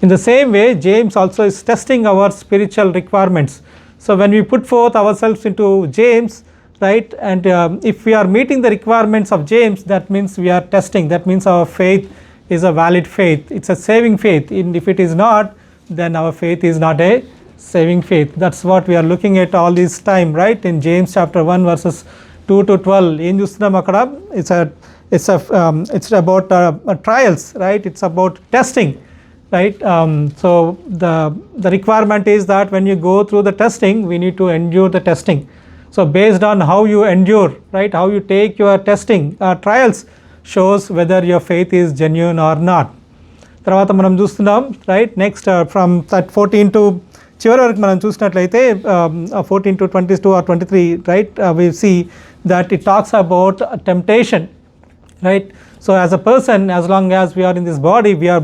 In the same way, James also is testing our spiritual requirements. So when we put forth ourselves into James, right, and if we are meeting the requirements of James, that means we are testing, that means our faith is a valid faith, it's a saving faith. And if it is not, then our faith is not a saving faith. That's what we are looking at all this time, right, in James chapter 1 verses 2 to 12. ఏం చూస్తున్నాం అక్కడ? It's about trials, right, it's about testing, right. So the requirement is that when you go through the testing, we need to endure the testing. So based on how you endure, right, how you take your testing trials shows whether your faith is genuine or not. తర్వాత మనం చూస్తున్నాం, right, next from 14 to చివరి వరకు మనం చూసినట్లయితే 14 to 22 or 23, right, we see that it talks about temptation, right. So as a person, as long as we are in this body, we are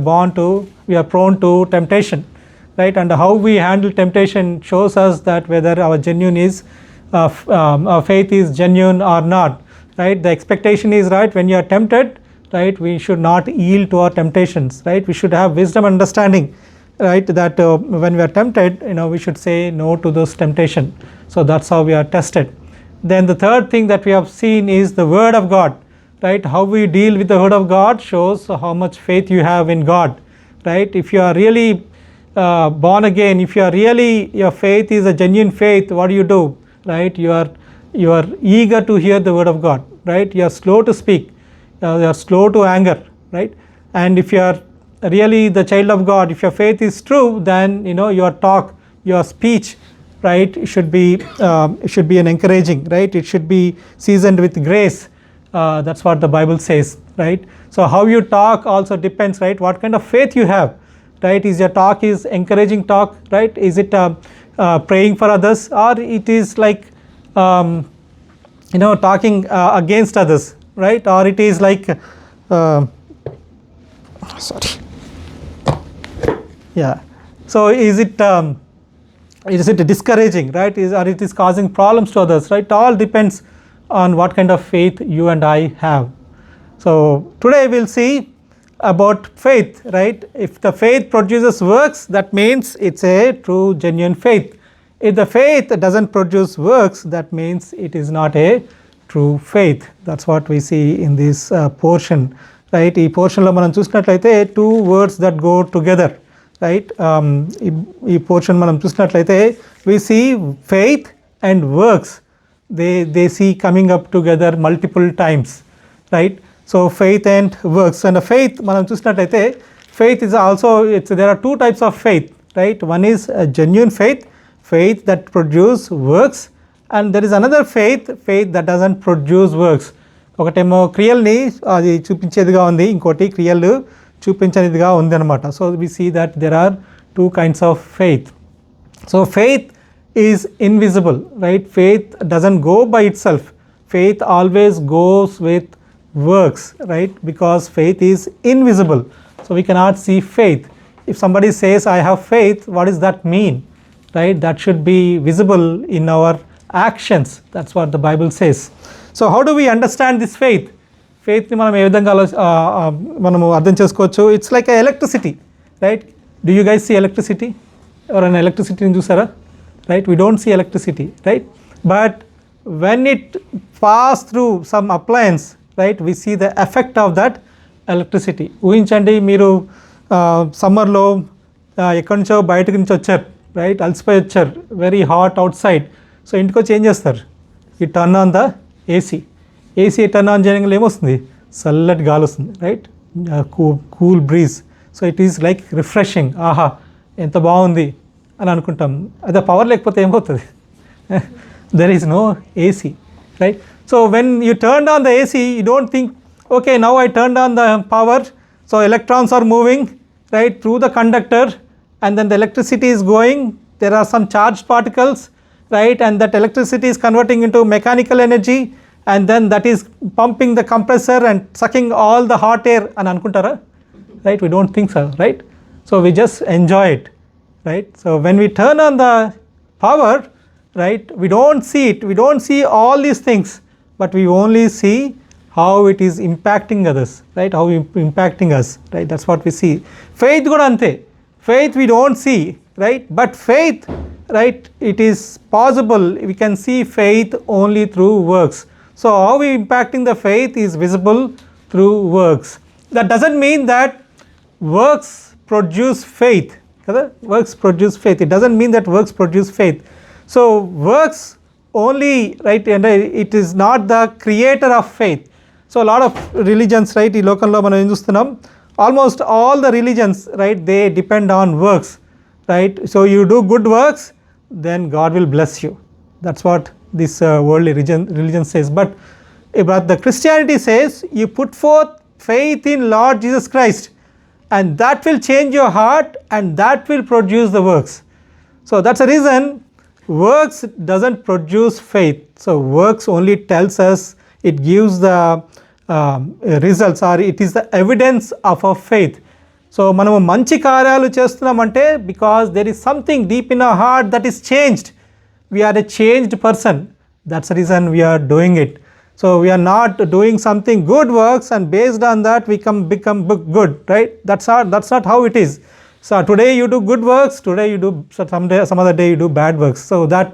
prone to temptation, right, and how we handle temptation shows us that whether our our faith is genuine or not, right. The expectation is, right, when you are tempted, right, we should not yield to our temptations, right. We should have wisdom and understanding, right, that when we are tempted, we should say no to those temptation. So that's how we are tested. Then the third thing that we have seen is the word of God, right. How we deal with the word of God shows how much faith you have in God, right. If you are really born again, if you are really, your faith is a genuine faith, what do? Right, you are eager to hear the word of God, right. You are slow to speak, you are slow to anger, right. And if you are really the child of God, if your faith is true, then your talk, your speech, right, it should be an encouraging, right, it should be seasoned with grace. That's what the Bible says, right. So how you talk also depends, right, what kind of faith you have, right. Is your talk is encouraging talk, right, is it praying for others, or it is like talking against others, right, or it is like so is it discouraging, right, or it is causing problems to others, right. All depends on what kind of faith you and I have. So today we'll see about faith, right. If the faith produces works, that means it's a true genuine faith. If the faith doesn't produce works, that means it is not a true faith. That's what we see in this portion, right. ఈ పోర్షన్లో మనం చూసినట్లయితే 2 words that go together, right. ఈ portion మనం చూసినట్లయితే we see faith and works, they see coming up together multiple times, right. So faith and works, and a faith మనం చూసినట్లయితే faith is also, there are 2 types of faith, right. One is a genuine faith that produce works, and there is another faith that doesn't produce works. ఒకటేమో క్రియల్ని అది చూపించేదిగా ఉంది, ఇంకోటి క్రియలు చూపించనిదిగా ఉంది అనమాట. So we see that there are 2 kinds of faith. So faith is invisible, right. Faith doesn't go by itself, faith always goes with works, right, because faith is invisible, so we cannot see faith. If somebody says I have faith, what does that mean, right? That should be visible in our actions. That's what the Bible says. So how do we understand this faith? Faith ni manam ఏ విధంగా మనము అర్థం చేసుకోవచ్చు? It's like a electricity, right? Do you guys see electricity? ఎవరైనా ఎలక్ట్రిసిటీని చూసారా? Right, we don't see electricity, right, but when it pass through some appliance, right, we see the effect of that electricity. ఊహించండి, మీరు సమ్మర్లో ఎక్కడి నుంచో బయటకు నుంచి వచ్చారు, రైట్, అలసిపోయి వచ్చారు, very hot outside. So ఇంటికి వచ్చి ఏం చేస్తారు? ఈ turn on the AC turn on చేయడం ఏమొస్తుంది? చల్లటి గాలి వస్తుంది, right, cool breeze. So it is like refreshing. ఆహా ఎంత బాగుంది అని అనుకుంటాం. అదే పవర్ లేకపోతే ఏమవుతుంది? There is no AC, right. So when you turn on the AC, you don't think okay, now I turned on the power, so electrons are moving, right, through the conductor, and then the electricity is going, there are some charged particles, right, and that electricity is converting into mechanical energy, and then that is pumping the compressor and sucking all the hot air అని అనుకుంటారా? Right, we don't think so, right. So we just enjoy it, right. So when we turn on the power, right, we don't see it, we don't see all these things, but we only see how it is impacting others, right, how impacting us, right. That's what we see. Faith kuda ante. Faith we don't see, right? But faith, right, it is possible we can see faith only through works. So how we impacting the faith is visible through works. That doesn't mean that works produce faith, kada? Works produce faith, it doesn't mean that works produce faith. So works only, right, and it is not the creator of faith. So a lot of religions, right, ఈ లోకంలో మనం ఏం చూస్తున్నాం, almost all the religions, right, they depend on works, right? So you do good works, then God will bless you. That's what this worldly religion says. But the Christianity says you put forth faith in Lord Jesus Christ, and that will change your heart, and that will produce the works. So that's the reason works doesn't produce faith. So works only tells us, it gives the results, or it is the evidence of our faith. So మనము మంచి కార్యాలు చేస్తున్నామంటే because there is something deep in our heart that is changed. We are a changed person. That's the reason we are doing it. So we are not doing something good works and based on that we become good, right? That's not how it is. So today you do good works, today you do some other day you do bad works. So that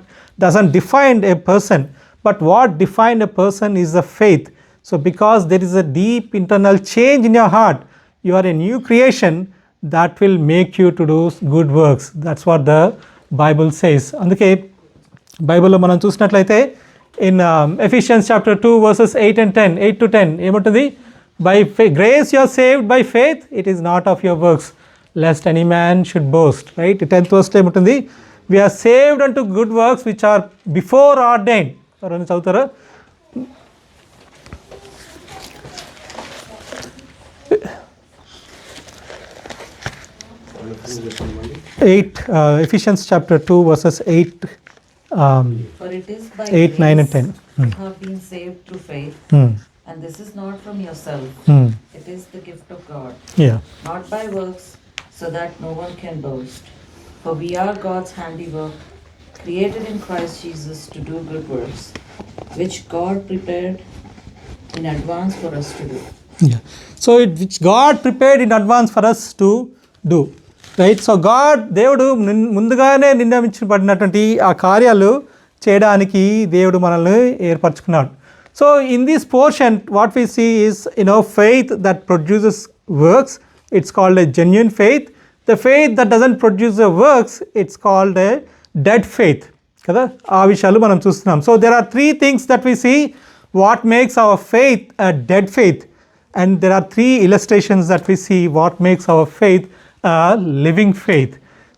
doesn't define a person. But what defines a person is the faith. So because there is a deep internal change in your heart, you are a new creation, that will make you to do good works. That's what the Bible says. అందుకే బైబిల్లో మనం చూసినట్లయితే in Ephesians chapter 2 verses 8 to 10 ఏముంటుంది, by grace you are saved by faith, it is not of your works, lest any man should boast, right? 10th verse ఏముంటుంది, we are saved unto good works which are before ordained. ఎవరైనా చదువుతారా? 8 Ephesians chapter 2 verses 8 For it is by 8, 9 and 10. you have been saved through faith, and this is not from yourself. It is the gift of God, Yeah. not by works, so that no one can boast. For we are God's handiwork, created in Christ Jesus to do good works, which God prepared in advance for us to do. Yeah. So which God prepared in advance for us to do. Right. So దేవుడు ముందుగానే నిర్ణయించబడినటువంటి ఆ కార్యాలు చేయడానికి దేవుడు మనల్ని ఏర్పరచుకున్నాడు. So in this portion what we see is faith that produces works, it's called a genuine faith. The faith that doesn't produce the works, it's called a dead faith కదా. ఆ విషయాలు మనం చూస్తున్నాం. So there are 3 things that we see what makes our faith a dead faith, and there are 3 illustrations that we see what makes our faith a living faith.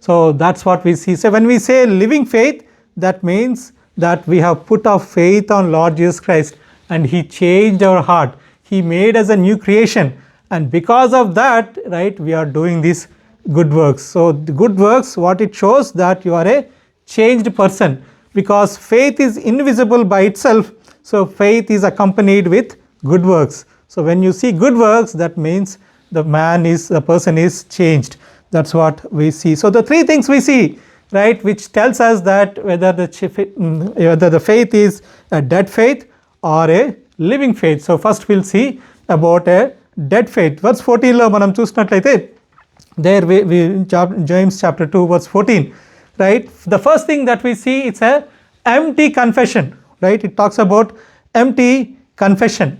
So that's what we see. So when we say living faith, that means that we have put our faith on Lord Jesus Christ and He changed our heart. He made us a new creation, and because of that, right, we are doing these good works. So the good works, what it shows that you are a changed person, because faith is invisible by itself. So faith is accompanied with good works. So when you see good works, that means the person is changed. That's what we see. So the 3 things we see, right, which tells us that whether the faith is a dead faith or a living faith. So first we'll see about a dead faith. Verse 14 lo manam chustunatlaithe, there we James chapter 2 verse 14, right, the first thing that we see, it's a empty confession, right? It talks about empty confession.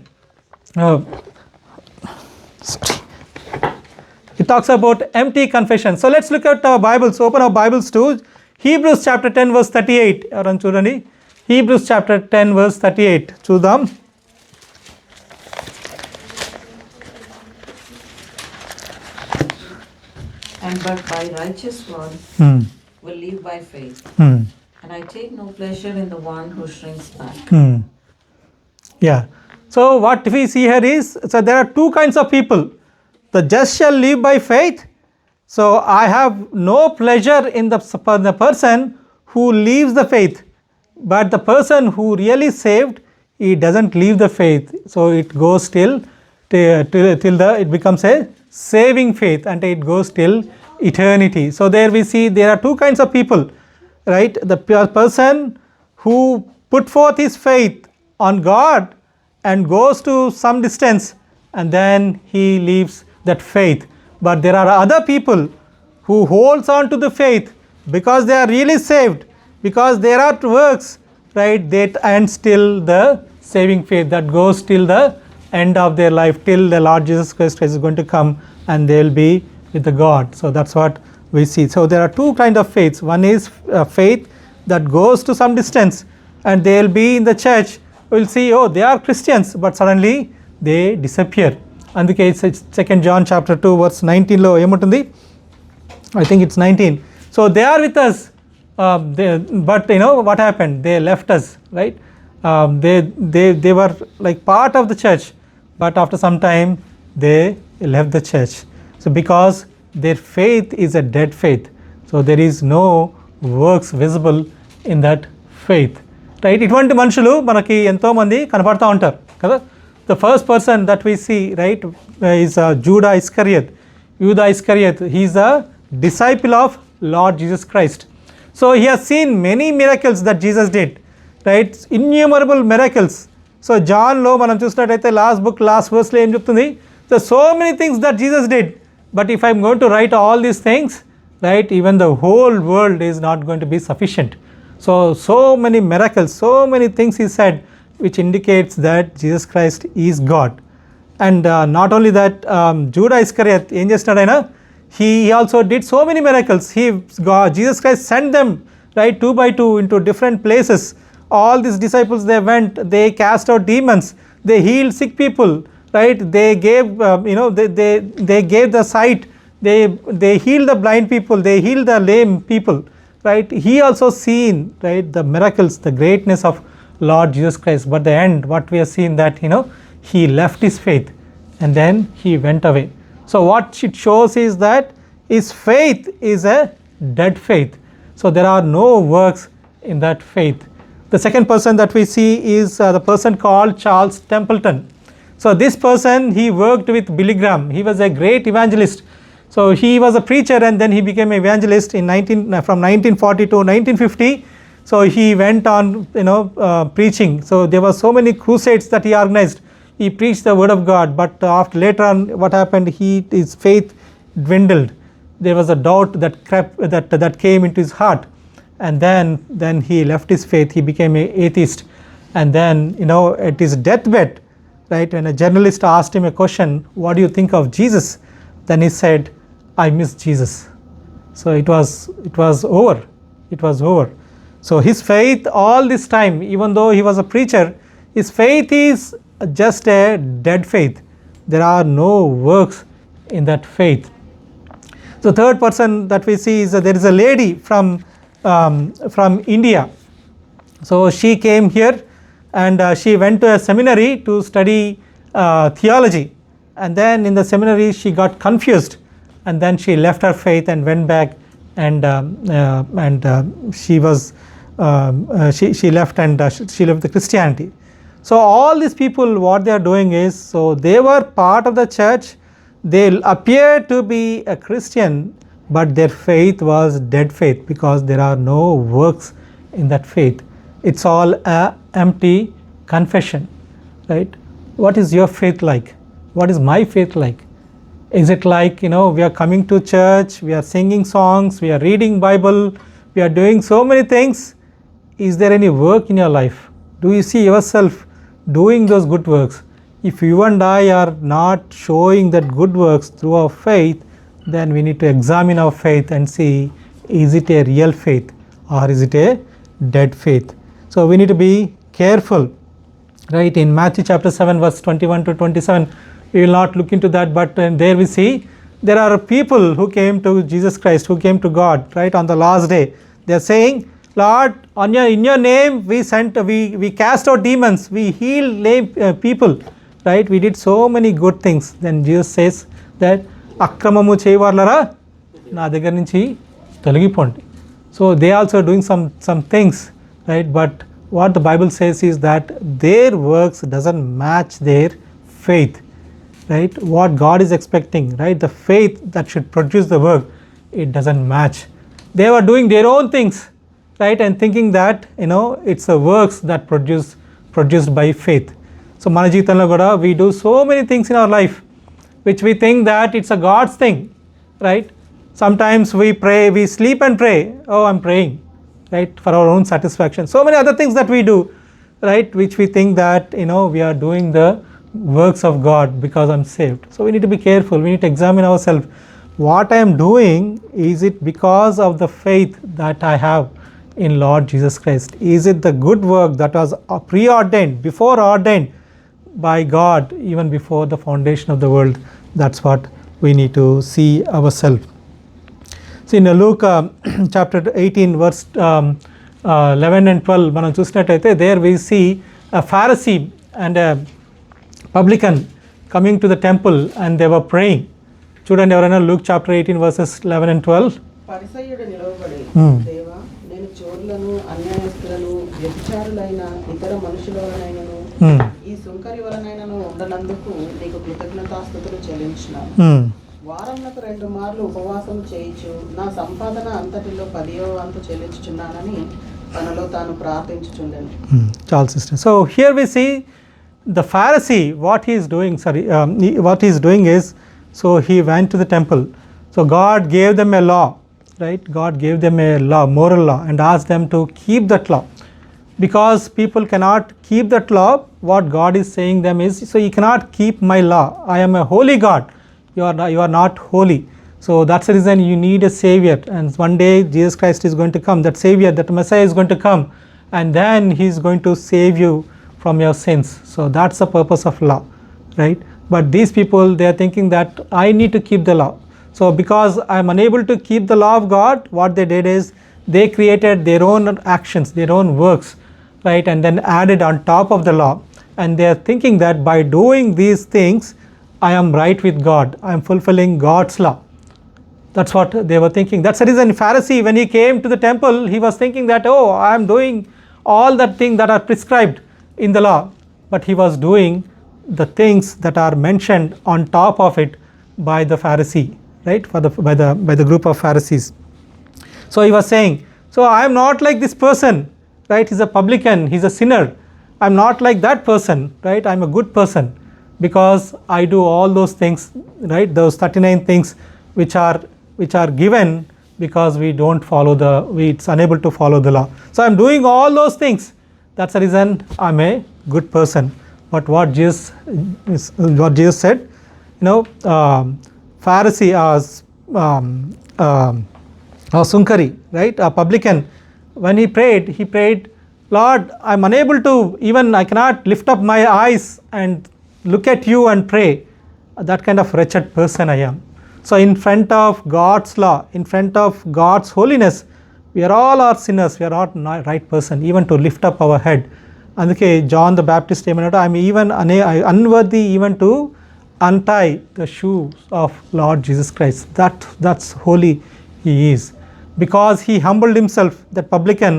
It talks about empty confession. So let's look at our Bibles. Open our Bibles to Hebrews chapter 10 verse 38. Evaran chudandi, Hebrews chapter 10 verse 38 చూద్దాం. And but by righteous one will live by faith. And I take no pleasure in the one who shrinks back. Yeah. So what we see here is, so there are 2 kinds of people. The just shall live by faith. So I have no pleasure in the person who leaves the faith, but the person who really saved, he doesn't leave the faith. So it goes till it becomes a saving faith, and it goes till eternity. So there we see there are 2 kinds of people, right? The person who put forth his faith on God and goes to some distance, and then he leaves that faith. But there are other people who holds on to the faith because they are really saved, because there are works, right, that ends till the saving faith, that goes till the end of their life, till the Lord Jesus Christ is going to come and they will be with the God. So that's what we see. So there are two kinds of faiths. One is faith that goes to some distance and they will be in the church. We'll see, oh, they are Christians, but suddenly they disappear. అందుకే second John chapter 2 verse 19లో ఏముంటుంది, I think it's 19. So they are with us, but you know what happened? They left us, right? They were like part of the church, but after some time they left the church. So because their faith is a dead faith, so there is no works visible in that faith, right? ఇటువంటి మనుషులు మనకి ఎంతోమంది కనపడుతూ ఉంటారు కదా. The first person that we see, right, is Judah Iscariot. He is a disciple of Lord Jesus Christ. So he has seen many miracles that Jesus did, right? Innumerable miracles. So Johnలో మనం చూసినట్టయితే last వర్స్లో ఏం చెప్తుంది, so many things that Jesus did, but if I'm going to write all these things, right, even the whole world is not going to be sufficient. So many miracles, so many things he said, which indicates that Jesus Christ is God. And not only that, Judah Iscariot ఏం చేస్తున్నాడు ఆయన, he also did so many miracles. Jesus Christ sent them, right, 2 by 2 into different places. All these disciples, they went, they cast out demons, they healed sick people, right, they gave they gave the sight, they healed the blind people, they healed the lame people, right? He also seen, right, the miracles, the greatness of Lord Jesus Christ. But the end, what we have seen, that he left his faith and then he went away. So what it shows is that his faith is a dead faith. So there are no works in that faith. The second person that we see is the person called Charles Templeton. So this person, he worked with Billy Graham. He was a great evangelist. So he was a preacher and then he became an evangelist from 1940 to 1950. So he went on preaching. So there were so many crusades that he organized. He preached the word of God, but later on what happened, his faith dwindled. There was a doubt that came into his heart, and then he left his faith. He became an atheist. And then at his deathbed, right, when a journalist asked him a question, what do you think of Jesus? Then he said, I miss Jesus. So it was over. So his faith all this time, even though he was a preacher, his faith is just a dead faith. There are no works in that faith. So third person that we see is there is a lady from India. So she came here and she went to a seminary to study theology, and then in the seminary she got confused, and then she left her faith and went back, and she left and she left the Christianity. So all these people, what they are doing is, so they were part of the church, they appear to be a Christian, but their faith was dead faith because there are no works in that faith. It's all a empty confession, right? What is your faith like? What is my faith like? Is it like, we are coming to church, we are singing songs, we are reading Bible, we are doing so many things. Is there any work in your life? Do you see yourself doing those good works? If you and I are not showing that good works through our faith, then we need to examine our faith and see, is it a real faith or is it a dead faith? So we need to be careful, right? In Matthew chapter 7 verse 21 to 27, we will not look into that, but there we see there are people who came to Jesus Christ, who came to God, right, on the last day. They are saying, Lord, in your name we cast out demons, we healed lame people, right? We did so many good things. Then Jesus says that అక్రమము చేయవారులరా నా దగ్గర నుంచి తొలగిపోండి. So they also doing some things, right? But what the Bible says is that their works doesn't match their faith, right? What God is expecting, right? The faith that should produce the work, it doesn't match. They were doing their own things, right, and thinking that it's the works that produced by faith. So మన జీవితంలో కూడా we do so many things in our life which we think that it's a God's thing, right? Sometimes we pray, we sleep and pray, oh I'm praying, right, for our own satisfaction. So many other things that we do, right, which we think that we are doing the works of God because I'm saved. So we need to be careful, we need to examine ourselves. What I am doing, is it because of the faith that I have in Lord Jesus Christ? Is it the good work that was preordained, before ordained by God, even before the foundation of the world? That's what we need to see ourselves. So in Luke chapter 18 verse 11 and 12 మనం చూసినట్టయితే, there we see a Pharisee and a publican coming to the temple and they were praying. చూడండి ఎవరైనా Luke chapter 18 verses 11 and 12. పరిసయ్యుడు నిలవబడి, దేవా, నేను చోరులను, అన్యాయస్తులను, వ్యభిచారులైన ఇతర మనుషుల వలనైనను ఈ సుంకరి వలనైనను ఉండనందుకు నీకు కృతజ్ఞతాస్తుతులు చెల్లించున్నాను. వారమునకు 2 మార్లు ఉపవాసం చేయించు, నా సంపాదన అంతటిలో 10వ వంతు చెల్లించుచున్నానని తనలో తాను ప్రార్థించుచుండెను. Charles sister. So here we see the Pharisee, what he is doing, what he is doing is, so he went to the temple. So God gave them a law, right? God gave them a law, moral law, and asked them to keep that law. Because people cannot keep that law, what God is saying them is, so you cannot keep my law. I am a holy God. You are not holy. So that's the reason you need a savior, and one day Jesus Christ is going to come, that savior, that Messiah is going to come, and then he is going to save you from your sins. So that's the purpose of law, right? But these people, they are thinking that I need to keep the law. So because I am unable to keep the law of God, what they did is they created their own actions, their own works, right, and then added on top of the law, and they are thinking that by doing these things I am right with God, I am fulfilling God's law. That's what they were thinking. That's the reason Pharisee, when he came to the temple, he was thinking that, oh, I am doing all the things that are prescribed in the law, but he was doing the things that are mentioned on top of it by the Pharisee, right, by the group of Pharisees. So he was saying, so I am not like this person, right, he's a publican, he's a sinner. I am not like that person, right, I am a good person because I do all those things, right, those 39 things which are given because it's unable to follow the law. So I am doing all those things, that's the reason I am a good person. But what Jesus said, Pharisee or Sunkari, right, a publican, when he prayed, Lord, I am unable to, even I cannot lift up my eyes and look at you and pray. That kind of wretched person I am. So in front of God's law, in front of God's holiness, we are all sinners, we are not right person even to lift up our head. అందుకే John the Baptist ఏమన్నాడు, I am even unworthy even to untie the shoes of Lord Jesus Christ. That's holy he is. Because he humbled himself, that publican,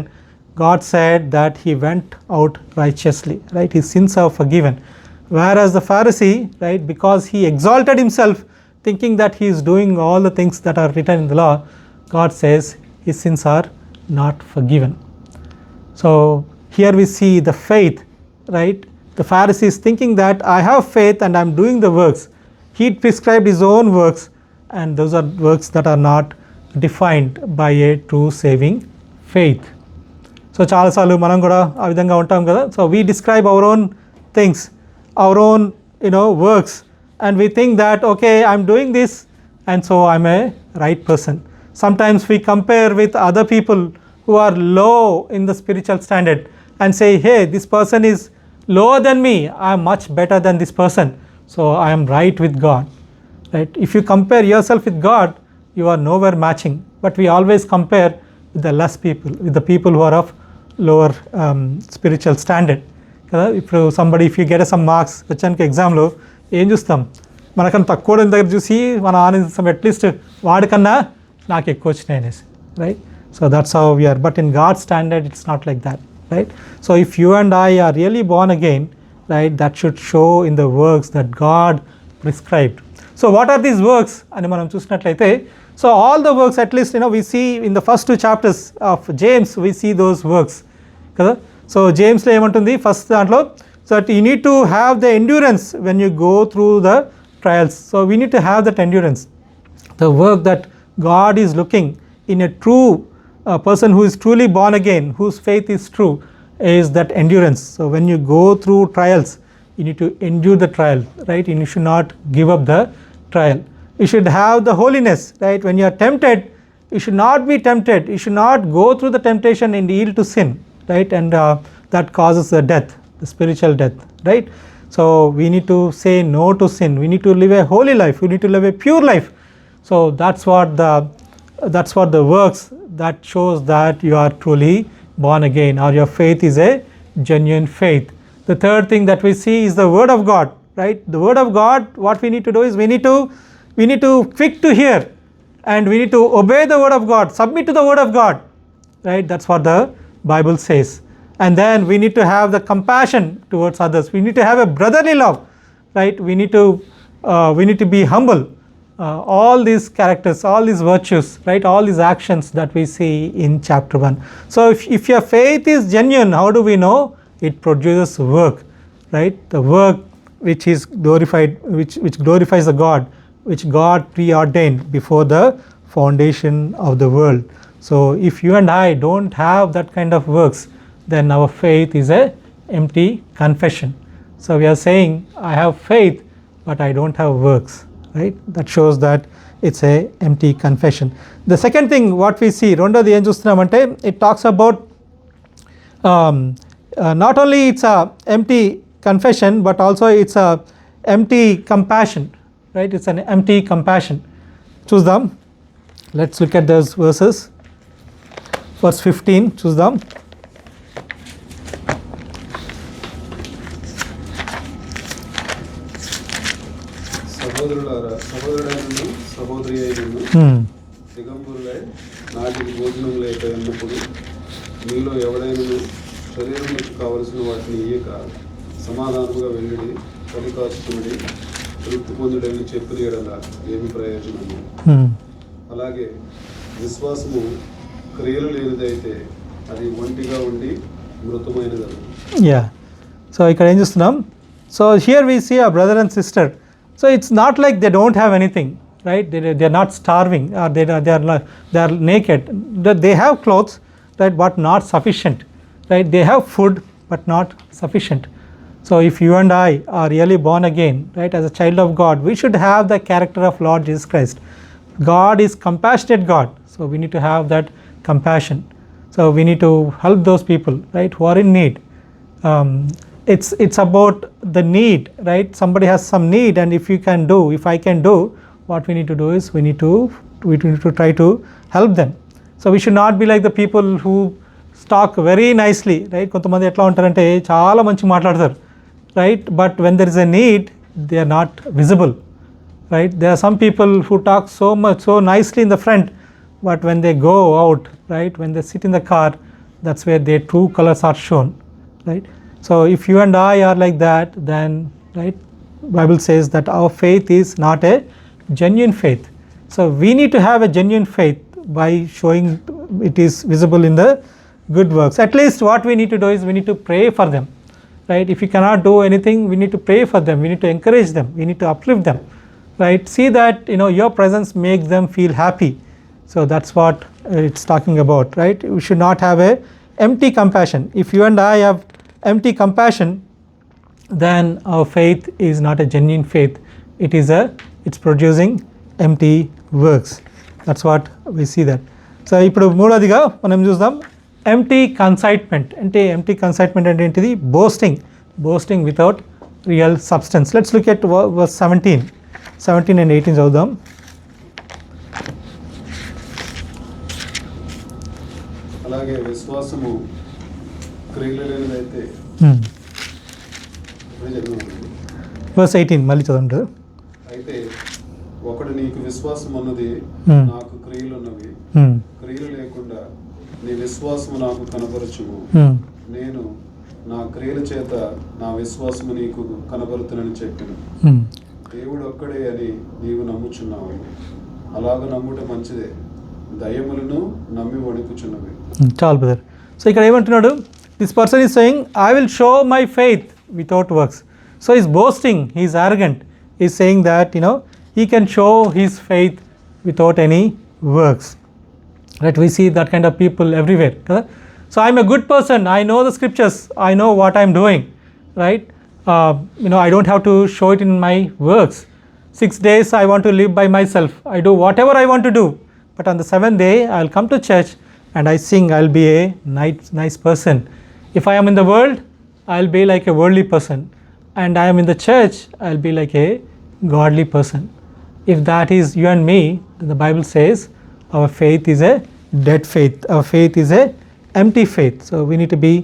God said that he went out righteously, right, his sins are forgiven. Whereas the Pharisee, right, because he exalted himself thinking that he is doing all the things that are written in the law, God says his sins are not forgiven. So here we see the faith, right, the Pharisee is thinking that I have faith and I am doing the works. He prescribed his own works, and those are works that are not defined by a true saving faith. So చాలాసార్లు మనం కూడా ఆ విధంగా ఉంటాం కదా. So we describe our own things, our own works, and we think that okay, I am doing this and so I am a right person. Sometimes we compare with other people who are low in the spiritual standard and say, hey, this person is lower than me, I am much better than this person, so I am right with God, right? If you compare yourself with God, you are nowhere matching. But we always compare with the less people, with the people who are of lower spiritual standard. ఇప్పుడు somebody, if you get some marks వచ్చానికి ఎగ్జామ్లో ఏం చూస్తాం, మనకన్నా తక్కువ దగ్గర చూసి మన ఆనందిస్తాం, at least వాడికన్నా నాకు ఎక్కువ వచ్చినాయి అనేసి, right? So that's how we are. But in God standard it's not like that, right? So if you and I are really born again, right, that should show in the works that God prescribed. So what are these works అని మనం చూసినట్లయితే, so all the works, at least we see in the first 2 chapters of James, we see those works కదా. So జేమ్స్లో ఏమంటుంది first దాంట్లో, so that you need to have the endurance when you go through the trials. So we need to have that endurance, the work that God is looking in a true person who is truly born again, whose faith is true, is that endurance. So when you go through trials, you need to endure the trial, right? And you should not give up the trial. You should have the holiness, right? When you are tempted, you should not be tempted. You should not go through the temptation and yield to sin, right? And that causes the death, the spiritual death, right? So we need to say no to sin. We need to live a holy life. We need to live a pure life. So that's what the works that shows that you are truly born again, or your faith is a genuine faith. The third thing that we see is the word of God, right? The word of God, what we need to do is we need to quick to hear, and we need to obey the word of God, submit to the word of God, right? That's what the Bible says. And then we need to have the compassion towards others. We need to have a brotherly love, right? We need to be humble. All these characters, all these virtues, right? All these actions that we see in chapter 1. So if your faith is genuine, how do we know? It produces work, right? The work which is glorified, which glorifies the God, which God preordained before the foundation of the world. So if you and I don't have that kind of works, then our faith is a empty confession. So we are saying, I have faith, but I don't have works, right? That shows that it's a empty confession. The second thing what we see, రెండోది ఏం చూస్తున్నామంటే, it talks about not only it's a empty confession, but also it's a empty compassion, right? It's an empty compassion. చూద్దాం. Let's look at those verses. Verse 15 చూద్దాం. సహోదరుడైనను సహోదరి అయినను దిగంబరులై నాటికి భోజనం లేక ఉన్నప్పుడు మీలో ఎవడైనను శరీరములకు కావలసిన వాటిని ఇయ్యక సమాధానముగా వెళ్ళి పని కాచుకుని తృప్తి పొందుడని చెప్పిన ఎడల ఏమి ప్రయోజనము? అలాగే విశ్వాసము క్రియలు లేనిదైతే అది ఒంటిగా ఉండి మృతమైనది. యా, సో ఇక్కడ ఏం చూస్తున్నాం? So here we see a brother and sister. So it's not like they don't have anything, right? They are not starving, or they are naked. They have clothes, right, but not sufficient, right? They have food but not sufficient. So if you and I are really born again, right, as a child of God, we should have the character of Lord Jesus Christ. God is compassionate God, so we need to have that compassion. So we need to help those people, right, who are in need. It's about the need, right? Somebody has some need, and if I can do, what we need to do is we need to try to help them. So we should not be like the people who talk very nicely, right? కొంతమంది ఎట్లా ఉంటారంటే చాలా మంచి మాట్లాడతారు, right? But when there is a need, they are not visible, right? There are some people who talk so nicely in the front, but when they go out, right, when they sit in the car, that's where their true colors are shown, right? So if you and I are like that, then, right, Bible says that our faith is not a genuine faith. So we need to have a genuine faith by showing it is visible in the good works. At least what we need to do is we need to pray for them, right? If you cannot do anything, we need to pray for them. We need to encourage them. We need to uplift them, right? See that, your presence makes them feel happy. So that's what it's talking about, right? We should not have a empty compassion. If you and I have empty compassion, then our faith is not a genuine faith. It's producing empty works. That's what we see that. So ఇప్పుడు మూడోదిగా మనం చూద్దాం empty concitement. అంటే empty concitement అంటే ఏంటిది? boasting without real substance. Let's look at verse 17 and 18 చదువుదాం. అలాగే విశ్వాసము క్రియలు లేనిదైతే verse 18 మళ్ళీ చదవండి. అయితే ఒకడు నీకు విశ్వాసం ఉన్నది, నాకు క్రియలు ఉన్నవి, క్రియలు లేకుండా నీ విశ్వాసము నాకు కనబరచుము, నేను నా క్రియల చేత నా విశ్వాసము నీకు కనబరుతునని చెప్పాను. దేవుడు ఒక్కడే అని నీవు నమ్ముచున్నావు, అలాగ నమ్ముట మంచిదే, దయ్యములను నమ్మి వణుకుచున్నవి. చాలు బ్రదర్. సో ఇక్కడ ఏమంటున్నాడు? This person is saying, I will show my faith without works. So he's boasting, he's arrogant. He's saying that, he can show his faith without any works. Right, we see that kind of people everywhere. So I'm a good person, I know the scriptures, I know what I'm doing, right? I don't have to show it in my works. 6 days I want to live by myself, I do whatever I want to do, but on the 7th day I'll come to church and I sing, I'll be a nice person. If I am in the world, I'll be like a worldly person, and I am in the church, I'll be like a godly person. If that is you and me, then the Bible says our faith is a dead faith, our faith is a empty faith. So we need to be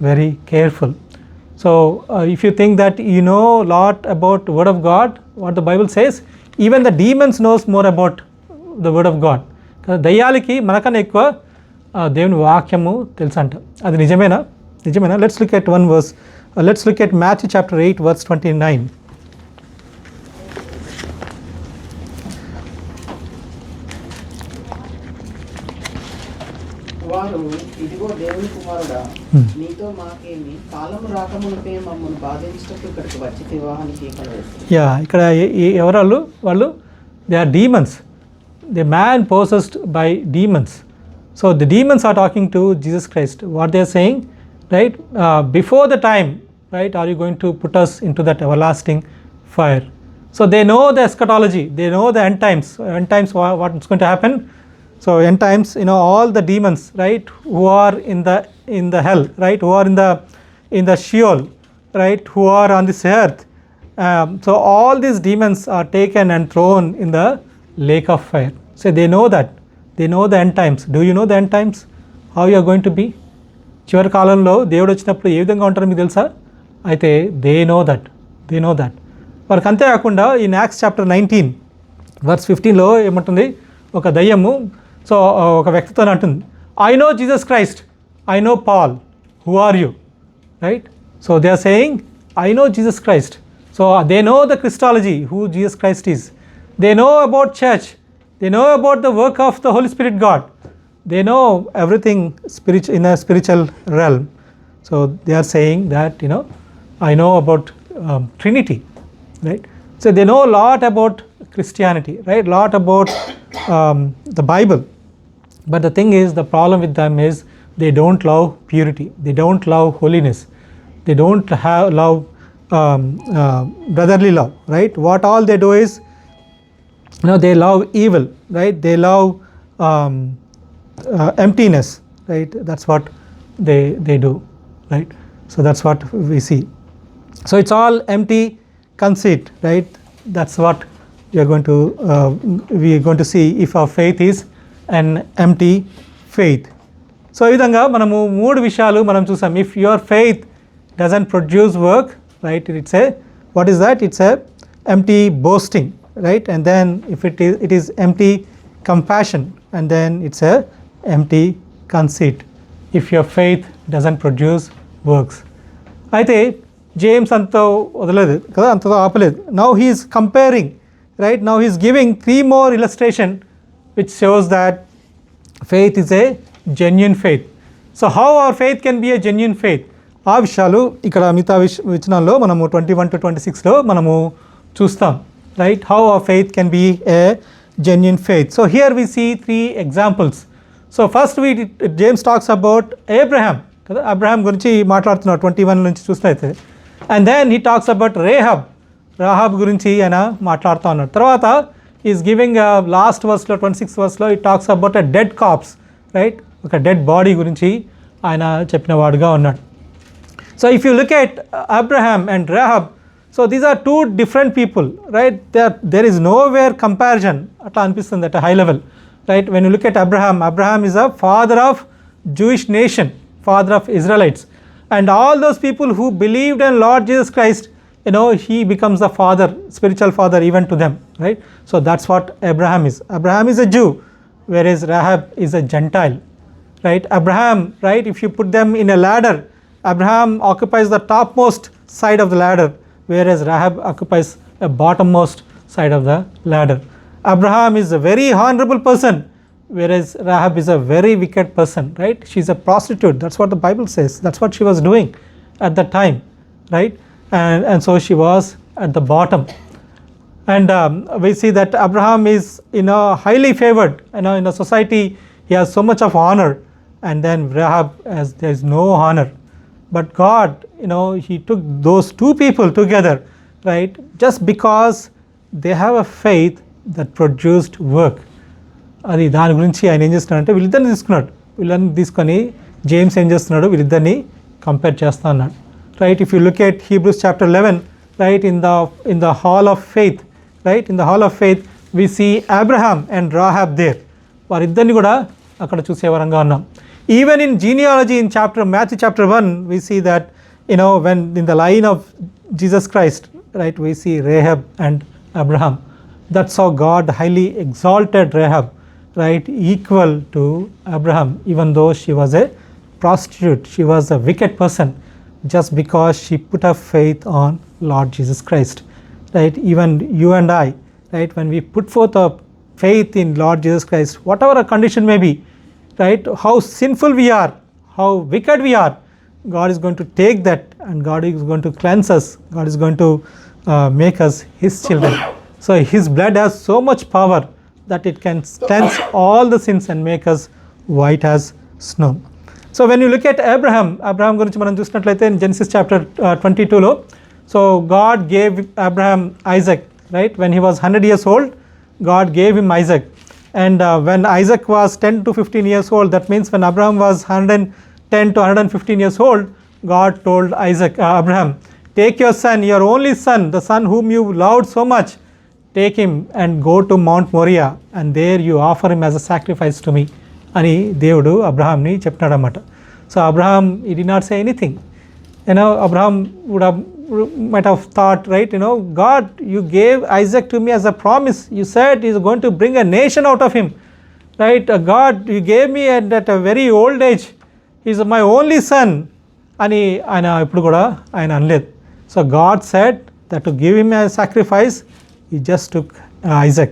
very careful. So if you think that you know a lot about word of God, what the Bible says, even the demons knows more about the word of God. దయ్యాలకి మనకన్నా ఎక్కువ దేవుని వాక్యము తెలుసు అంట. అది నిజమేనా? Let's look at one verse. Let's look at Matthew chapter 8 verse 29. వారు, ఇదిగో దేవుని కుమారుడా, నీతో మాకేమి, కాలము రాకమునుపే మమ్మల్ని బాధించటకు ఇక్కడికి వచ్చితివా అని కేకలు వేస్తారు. ఇక్కడ ఎవరు వాళ్ళు they are demons, the man possessed by demons. So the demons are talking to Jesus Christ. What they are saying, right, before the time, right, are you going to put us into that everlasting fire? So they know the eschatology, they know the end times, what is going to happen. So end times, all the demons, right, who are in the hell, right, who are in the Sheol, right, who are on this earth, so all these demons are taken and thrown in the lake of fire. So they know the end times. Do you know the end times, how you are going to be? చివరి కాలంలో దేవుడు వచ్చినప్పుడు ఏ విధంగా ఉంటారో మీకు తెలుసా? అయితే they know that. వారికి అంతేకాకుండా ఈ యాక్ట్స్ చాప్టర్ 19 వర్స్ 15లో ఏమంటుంది, ఒక దయ్యము సో ఒక వ్యక్తితో అంటుంది, I know Jesus Christ, I know Paul, who are you, right? So they are saying I know Jesus Christ. So they know the Christology, who Jesus Christ is. They know about church, they know about the work of the Holy Spirit God. They know everything in a spiritual realm. So they are saying that, I know about Trinity, right? So they know a lot about Christianity, right? Lot about the Bible. But the thing is, the problem with them is they don't love purity, they don't love holiness, they don't love brotherly love, right? What all they do is, they love evil, right? They love emptiness, right? That's what they do, right? So that's what we see. So it's all empty conceit, right? That's what we are going to see if our faith is an empty faith. So ఈ విధంగా మనము 3 విషయాలు మనం చూసాం. If your faith doesn't produce work, right, what is that? It's a empty boasting, right? And then if it is empty compassion, and then it's a empty conceit if your faith doesn't produce works. అయితే James అంతతో వదలలేదు కదా, అంతతో ఆపలేదు. Now he is comparing, right? Now he is giving 3 more illustration which shows that faith is a genuine faith. So how our faith can be a genuine faith, ఆ విషయాలు ఇక్కడ మిగతా వచనాల్లో మనము 21 to 26లో మనము చూస్తాం, right? How our faith can be a genuine faith. So here we see 3 examples. So first James talks about Abraham కదా, Abraham గురించి మాట్లాడుతున్నాడు 21 నుంచి చూసినట్లయితే. And then he talks about Rahab గురించి ఆయన మాట్లాడుతూ ఉన్నాడు. తర్వాత ఈజ్ గివింగ్ లాస్ట్ వర్స్లో 26th verseలో ఈ talks about a dead corpse, right? ఒక డెడ్ బాడీ గురించి ఆయన చెప్పిన వాడుగా ఉన్నాడు. So if you look at Abraham and Rahab, so these are 2 different people, right? There is nowhere comparison అట్లా అనిపిస్తుంది at a high level, right? When you look at Abraham is a father of Jewish nation, father of Israelites, and all those people who believed in Lord Jesus Christ, he becomes the father, spiritual father even to them, right? So that's what Abraham is. Abraham is a Jew, whereas Rahab is a Gentile, right? Abraham, right, if you put them in a ladder, Abraham occupies the topmost side of the ladder, whereas Rahab occupies a bottommost side of the ladder. Abraham is a very honorable person, whereas Rahab is a very wicked person, right? She's a prostitute. That's what the Bible says. That's what she was doing at that time, right? And so she was at the bottom. And we see that Abraham is, highly favored. In a society, he has so much of honor, and then Rahab, as there is no honor. But God, he took those two people together, right? Just because they have a faith that produced work. అది దాని గురించి ఆయన ఏం చేస్తున్నాడంటే వీళ్ళిద్దరిని తీసుకున్నాడు. వీళ్ళని తీసుకొని జేమ్స్ ఏం చేస్తున్నాడు, వీళ్ళిద్దరిని కంపేర్ చేస్తా అన్నాడు, right? If you look at Hebrews chapter 11, right, in the hall of faith, right, in the hall of faith we see Abraham and Rahab there. వారిద్దరిని కూడా అక్కడ చూసే వరంగా ఉన్నాం. Even in genealogy in Matthew chapter 1, we see that, when in the line of Jesus Christ, right, we see Rahab and Abraham. That's how God highly exalted Rahab, right, equal to Abraham, even though she was a prostitute, she was a wicked person, just because she put her faith on Lord Jesus Christ, right? Even you and I, right, when we put forth our faith in Lord Jesus Christ, whatever our condition may be, right, how sinful we are, how wicked we are, God is going to take that and God is going to cleanse us. God is going to make us His children. So His blood has so much power that it can cleanse all the sins and make us white as snow. So when you look at Abraham గురించి మనం చూసినట్లయితే in Genesis chapter 22లో, so God gave Abraham Isaac, right? When he was 100 years old, God gave him Isaac. And when Isaac was 10 to 15 years old, that means when Abraham was 110 to 115 years old, God told Abraham, take your son, your only son, the son whom you loved so much, take him and go to Mount Moriah, and there you offer him as a sacrifice to me అని దేవుడు అబ్రహాంని చెప్పినాడు అన్నమాట. So Abraham, he did not say anything. Abraham might have thought, right, God, you gave Isaac to me as a promise. You said he's going to bring a nation out of him, right? God, you gave me at a very old age. He's my only son అని ఆయన ఇప్పుడు కూడా ఆయన అనలేదు. So God said that to give him a sacrifice, he just took Isaac,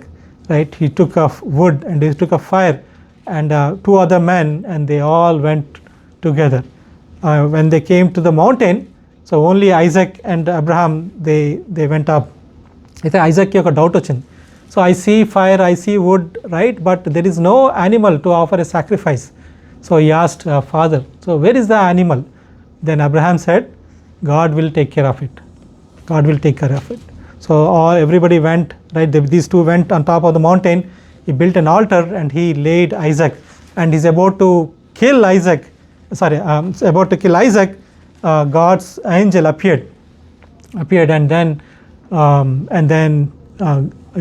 right? He took a wood and he took a fire and two other men, and they all went together. When they came to the mountain, so only Isaac and Abraham, they went up. అయితే ఐజాక్కి ఒక doubt వచ్చింది. So I see fire, I see wood, right, but there is no animal to offer a sacrifice. So he asked father, so where is the animal? Then Abraham said, God will take care of it. God will take care of it. So everybody went, right, these two went on top of the mountain. He built an altar and he laid Isaac, and he's about to kill Isaac. God's angel appeared, and then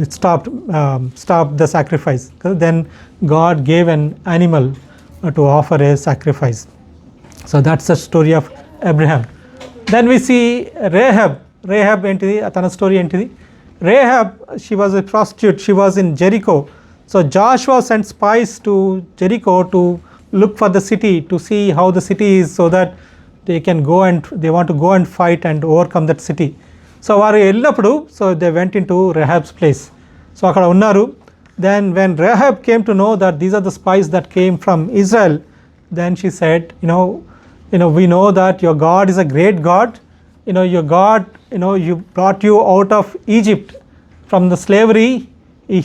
it stopped the sacrifice. Then God gave an animal to offer a sacrifice. So that's the story of Abraham. Then we see Rahab ఏంటిది, తన story ఏంటిది? Rahab, she was a prostitute, she was in Jericho. So Joshua sent spies to Jericho to look for the city, to see how the city is, so that they want to go and fight and overcome that city. So వారు వెళ్ళినప్పుడు, so they went into Rahab's place. So అక్కడ ఉన్నారు. Then when Rahab came to know that these are the spies that came from Israel, then she said, we know that your God is a great God. Your God, you brought you out of Egypt from the slavery.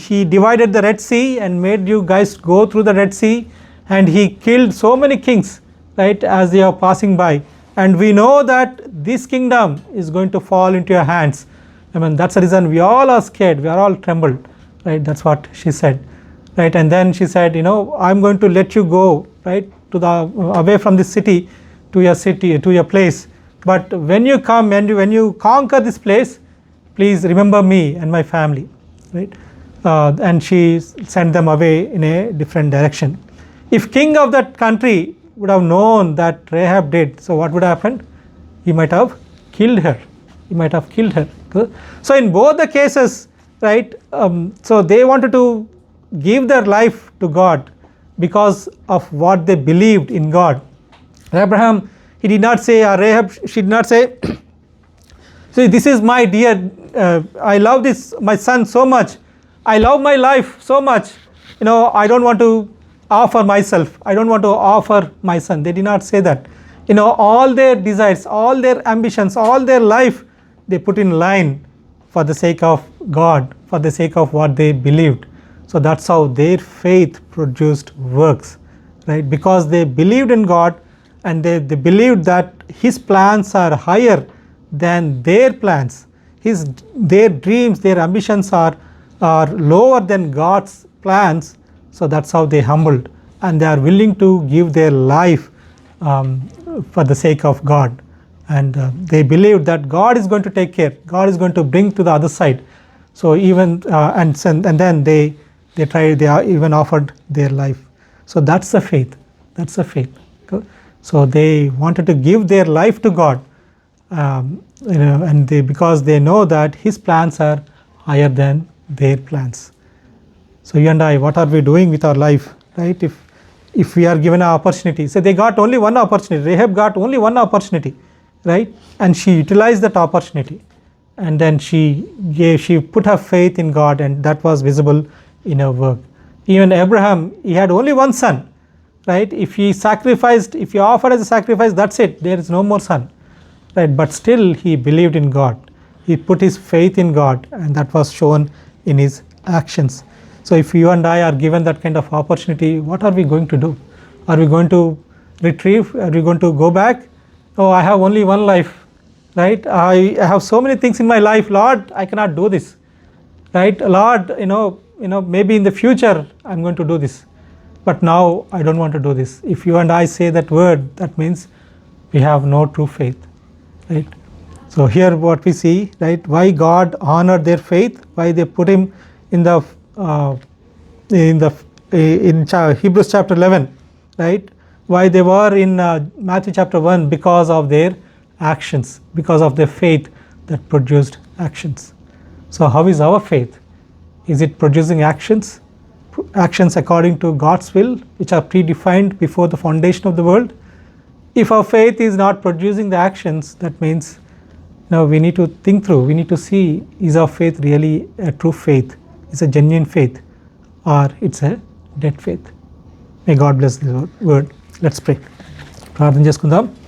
He divided the Red Sea and made you guys go through the Red Sea, and he killed so many kings, right, as they are passing by. And we know that this kingdom is going to fall into your hands. That's the reason we all are scared, we are all trembled, right? That's what she said, right? And then she said, I'm going to let you go, right, away from this city, to your place. But when you come and when you conquer this place, please remember me and my family, right? And she sent them away in a different direction. If king of that country would have known that Rahab did, so what would have happened? He might have killed her. So in both the cases, right, so they wanted to give their life to God because of what they believed in God. Abraham, he did not say, or Rahab, she did not say, see, this is my dear, I love my son so much, I love my life so much, I don't want to offer myself, I don't want to offer my son. They did not say that. All their desires, all their ambitions, all their life, they put in line for the sake of God, for the sake of what they believed. So that's how their faith produced works, right? Because they believed in God, and they believed that His plans are higher than their plans. Their dreams, their ambitions are lower than God's plans. So that's how they humbled, and they are willing to give their life for the sake of God. And they believed that God is going to take care, God is going to bring to the other side. So even and then they even offered their life. So that's the faith. That's the faith. So they wanted to give their life to God, and because they know that His plans are higher than their plans. So you and I, what are we doing with our life, right? If we are given an opportunity, so they got only one opportunity. Rahab got only one opportunity, right? And she utilized that opportunity, and then she put her faith in God, and that was visible in her work. Even Abraham, he had only one son, right? If he offered as a sacrifice, that's it. There is no more son, right? But still he believed in God. He put his faith in God, and that was shown in his actions. So if you and I are given that kind of opportunity, what are we going to do? Are we going to retrieve? Are we going to go back? Oh, I have only one life, right? I have so many things in my life, Lord, I cannot do this, right? Lord, maybe in the future I'm going to do this, but now I don't want to do this. If you and I say that word, that means we have no true faith, right? So here what we see, right, why God honored their faith, why they put him in Hebrews chapter 11, right? Why they were in Matthew chapter 1, because of their actions, because of their faith that produced actions. So how is our faith? Is it producing actions according to God's will, which are predefined before the foundation of the world? If our faith is not producing the actions, that means we need to think through, we need to see, is our faith really a true faith? It's a genuine faith, or it's a dead faith? May God bless this word. Let's pray. ప్రార్థన చేసుకుందాం.